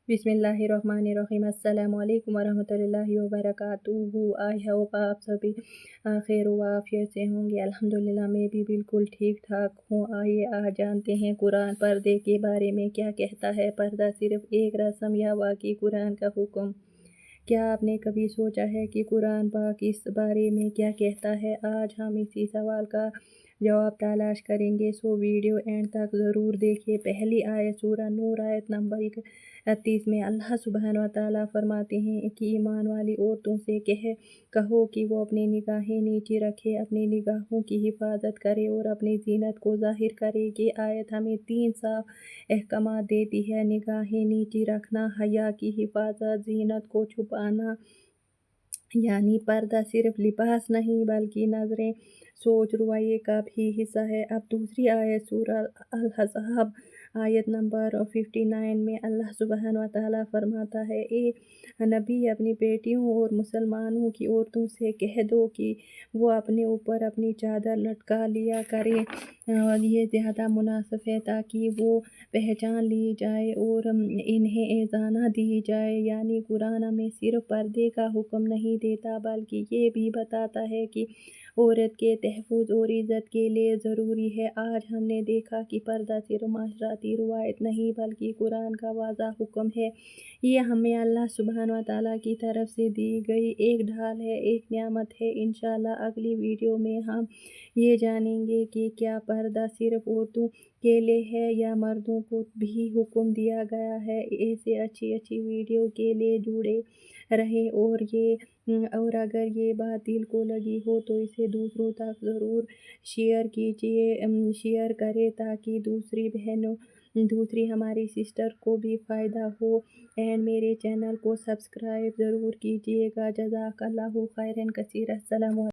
बिस्मिल्लाहिर्रहमानिर्रहीम। अस्सलामु अलैकुम वरहमतुल्लाहि वबरकातुहू। आई होप आप सभी खैर व आफियत से होंगे। अल्हम्दुलिल्लाह मैं भी बिल्कुल ठीक ठाक हूँ। आइए आज जानते हैं कुरान पर्दे के बारे में क्या कहता है। पर्दा सिर्फ एक रस्म या वाकई कुरान का हुक्म? क्या आपने कभी सोचा है कि कुरान पाक इस बारे में क्या कहता है? आज हम इसी सवाल का जवाब तलाश करेंगे, सो वीडियो एंड तक ज़रूर देखिए। पहली आयत सूरह नूर आयत नंबर 31 में अल्लाह सुब्हान व तआला फरमाते हैं कि ईमान वाली औरतों से कहो कि वो अपनी निगाहें नीचे रखे, अपनी निगाहों की हिफाजत करे और अपनी जीनत को ज़ाहिर करे। ये आयत हमें 3 साफ अहकामात देती है: निगाहें नीचे रखना, हया की हिफाजत, जीनत को छुपाना। यानी पर्दा सिर्फ लिबास नहीं बल्कि नज़रें, सोच, रवैये का भी हिस्सा है। अब दूसरी आयत सूरह अल-अहज़ाब आयत नंबर 59 में अल्लाह सुब्हान व तआला फरमाता है, ए नबी अपनी बेटियों और मुसलमानों की औरतों से कह दो कि वो अपने ऊपर अपनी चादर लटका लिया करें। ये ज़्यादा मुनासिब है ताकि वो पहचान ली जाए और इन्हें एज़ाना दी जाए। यानी कुरान हमें सिर्फ पर्दे का हुक्म नहीं देता बल्कि ये भी बताता है कि औरत के तहफ़्फ़ुज़ और इज़्ज़त के लिए ज़रूरी है। आज हमने देखा कि पर्दा सिर्फ माशराती रवायत नहीं बल्कि कुरान का वाज़ा हुक्म है। ये हमें अल्लाह सुब्हान व तआला की तरफ से दी गई एक ढाल है, एक नियामत है। इंशाअल्लाह अगली वीडियो में हम ये जानेंगे कि क्या पर्दा सिर्फ औरतों के लिए है या मर्दों को भी हुक्म दिया गया है। ऐसे अच्छी वीडियो के लिए जुड़े रहें और अगर ये बात दिल को लगी हो तो इसे दूसरों तक ज़रूर शेयर कीजिए, शेयर करें ताकि दूसरी हमारी सिस्टर को भी फ़ायदा हो। एंड मेरे चैनल को सब्सक्राइब ज़रूर कीजिएगा। जज़ाकल्लाहु खैरन कसीर। अस्सलामु अलैकुम।